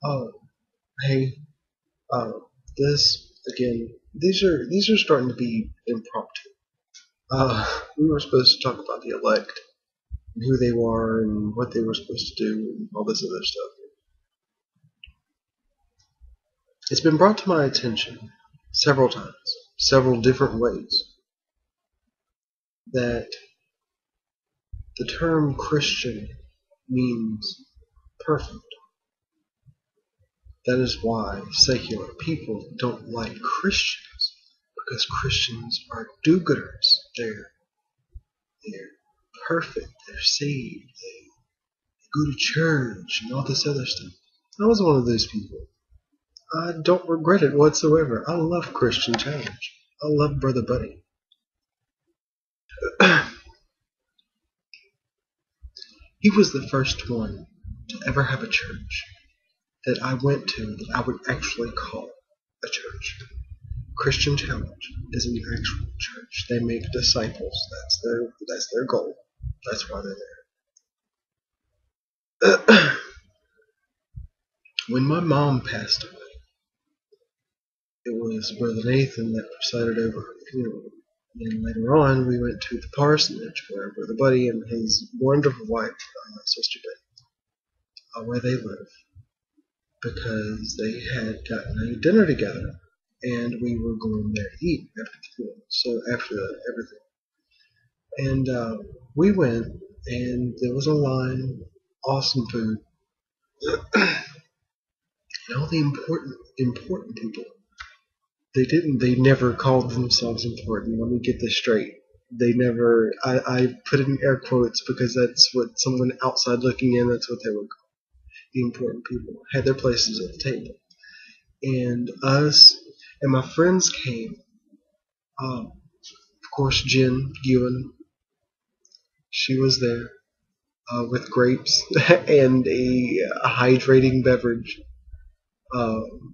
Oh, hey, uh, this again. These are starting to be impromptu. We were supposed to talk about the elect and who they were and what they were supposed to do and all this other stuff. It's been brought to my attention several times, several different ways, that the term Christian means perfect. That is why secular people don't like Christians, because Christians are do-gooders. They're perfect. They're saved. They go to church and all this other stuff. I was one of those people. I don't regret it whatsoever. I love Christian Challenge. I love Brother Buddy. He was the first one to ever have a church that I went to that I would actually call a church. Christian Challenge is an actual church. They make disciples. That's their goal. That's why they're there. When my mom passed away, it was Brother Nathan that presided over her funeral. And later on, we went to the parsonage where Brother Buddy and his wonderful wife, Sister Betty, where they live, because they had gotten a dinner together, and we were going there to eat after the funeral. So after everything, and we went, and there was a line, awesome food, and all the important people. They never called themselves important. Let me get this straight. They never, I put it in air quotes because that's what someone outside looking in, that's what they would call the important people, had their places at the table. And us and my friends came. Of course, Jen Ewan, she was there with grapes and a hydrating beverage.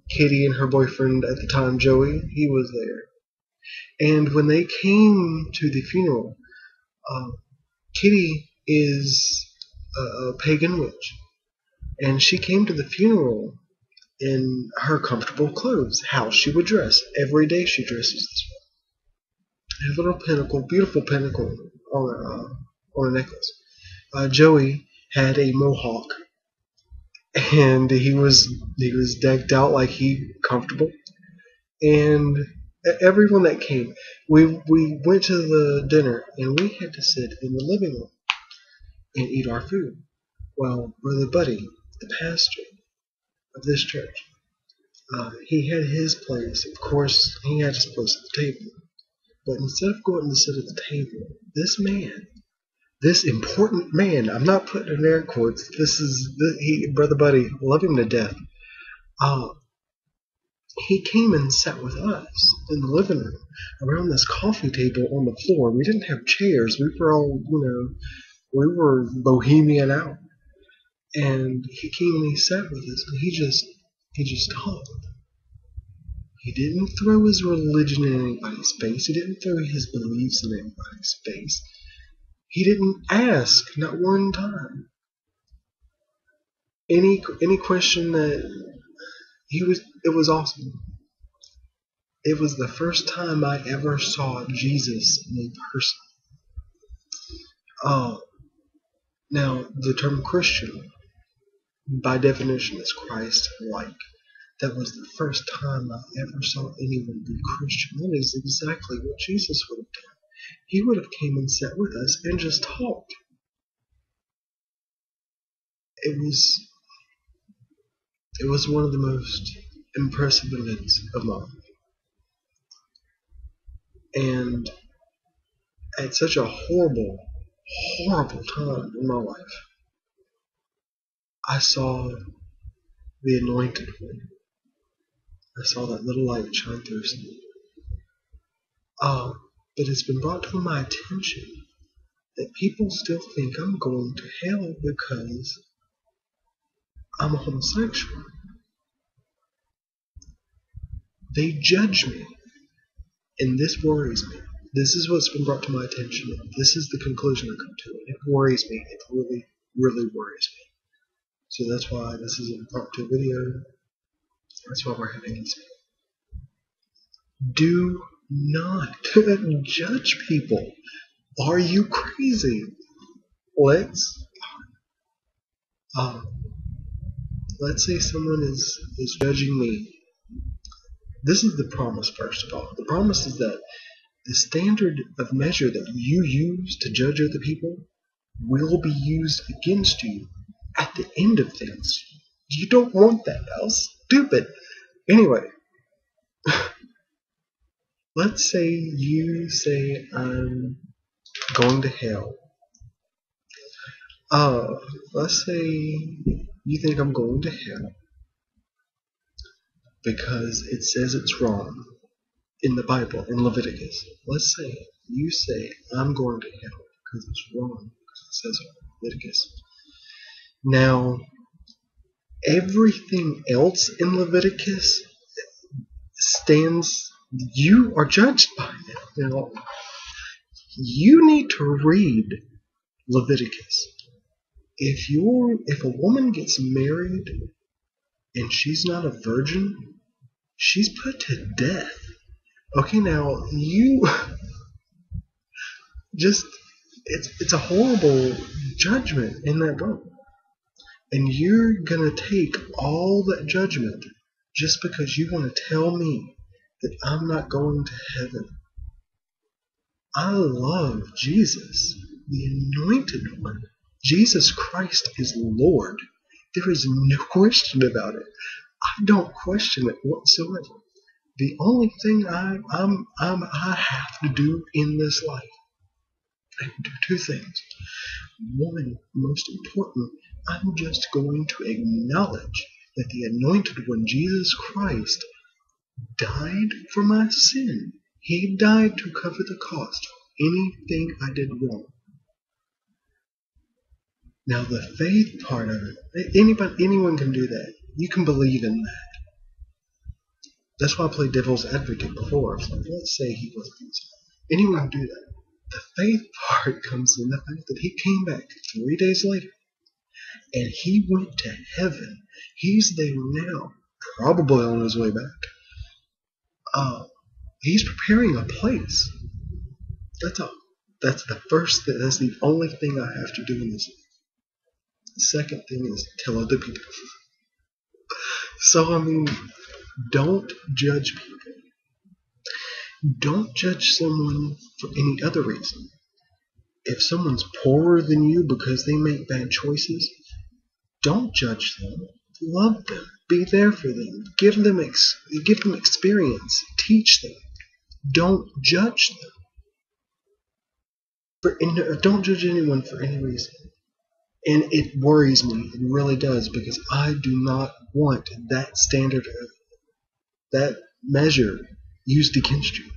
Kitty and her boyfriend at the time, Joey, he was there. And when they came to the funeral, Kitty is a pagan witch, and she came to the funeral in her comfortable clothes, how she would dress. Every day she dresses this way. A little pinnacle, beautiful pinnacle on a necklace. Joey had a mohawk, and he was decked out like he comfortable. And everyone that came, we went to the dinner, and we had to sit in the living room and eat our food. Well, Brother Buddy, the pastor of this church, he had his place. Of course, he had his place at the table. But instead of going to sit at the table, this important man, I'm not putting in air quotes, Brother Buddy, love him to death. He came and sat with us in the living room around this coffee table on the floor. We didn't have chairs. We were all, we were bohemian out. And he came and he sat with us, and he just talked. He didn't throw his religion in anybody's face. He didn't throw his beliefs in anybody's face. He didn't ask, not one time, any question that it was awesome. It was the first time I ever saw Jesus in person. Now, the term Christian, by definition, is Christ-like. That was the first time I ever saw anyone be Christian. That is exactly what Jesus would have done. He would have came and sat with us and just talked. It was one of the most impressive events of my life. And at such a horrible, horrible time in my life, I saw the anointed one. I saw that little light shine through something. But it's been brought to my attention that people still think I'm going to hell because I'm a homosexual. They judge me, and this worries me. This is what's been brought to my attention. This is the conclusion I come to. It worries me. It really, really worries me. So that's why this is an impromptu video. That's why we're having this. Do not judge people. Are you crazy? Let's say someone is judging me. This is the promise, first of all. The promise is that the standard of measure that you use to judge other people will be used against you at the end of things. You don't want that. That's stupid. Anyway, let's say you say I'm going to hell. Let's say you think I'm going to hell because it says it's wrong in the Bible, in Leviticus. Let's say you say I'm going to hell because it's wrong because it says it in Leviticus. Now, everything else in Leviticus stands, you are judged by it. Now, you need to read Leviticus. If a woman gets married and she's not a virgin, she's put to death. Okay, now you just it's a horrible judgment in that book. And you're gonna take all that judgment just because you want to tell me that I'm not going to heaven. I love Jesus, the anointed one. Jesus Christ is Lord. There is no question about it. I don't question it whatsoever. The only thing I have to do in this life, I can do two things. One, most important, I'm just going to acknowledge that the anointed one, Jesus Christ, died for my sin. He died to cover the cost for anything I did wrong. Now the faith part of it, anyone can do that. You can believe in that. That's why I played devil's advocate before. So let's say he wasn't innocent. Anyone can do that. The faith part comes in the fact that he came back 3 days later and he went to heaven. He's there now, probably on his way back. He's preparing a place. That's all. That's the first thing. That's the only thing I have to do in this life. The second thing is tell other people. So, don't judge people. Don't judge someone for any other reason. If someone's poorer than you because they make bad choices, don't judge them. Love them. Be there for them. Give them experience. Teach them. Don't judge them. Don't judge anyone for any reason. And it worries me. It really does, because I do not want that standard, that measure used against you.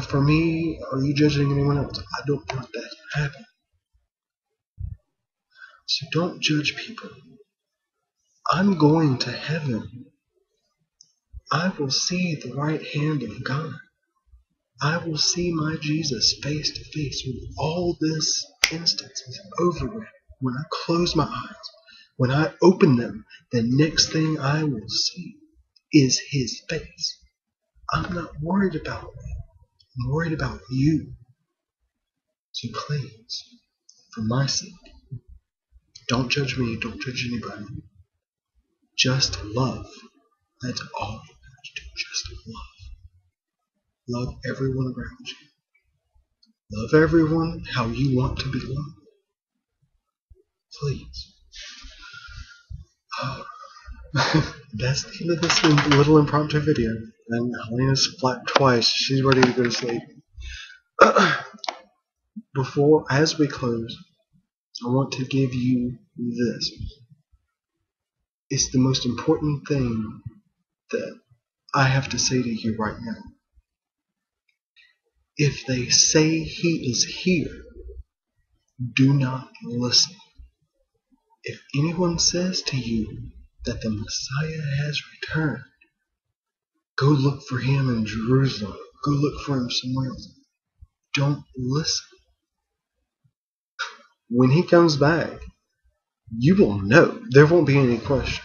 For me, are you judging anyone else? I don't want that to happen. So don't judge people. I'm going to heaven. I will see the right hand of God. I will see my Jesus face to face when all this instance is over with. When I close my eyes, when I open them, the next thing I will see is his face. I'm not worried about me. I'm worried about you. So please, for my sake, don't judge me, don't judge anybody. Just love. That's all you have to do. Just love. Love everyone around you. Love everyone how you want to be loved. Please. That's the end of this little impromptu video. And Helena's flat twice. She's ready to go to sleep. As we close, I want to give you this. It's the most important thing that I have to say to you right now. If they say he is here, do not listen. If anyone says to you that the Messiah has returned, go look for him in Jerusalem. Go look for him somewhere else. Don't listen. When he comes back, you will know. There won't be any question.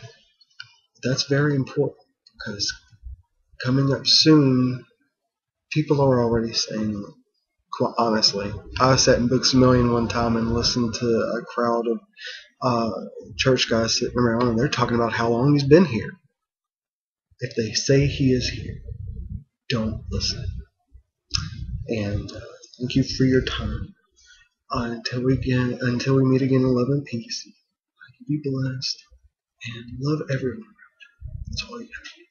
That's very important because coming up soon, people are already saying it. Quite honestly, I sat in Books A Million one time and listened to a crowd of church guys sitting around, and they're talking about how long he's been here. If they say he is here, don't listen. And thank you for your time. Until we meet again in love and peace. Be blessed and love everyone. That's all you have.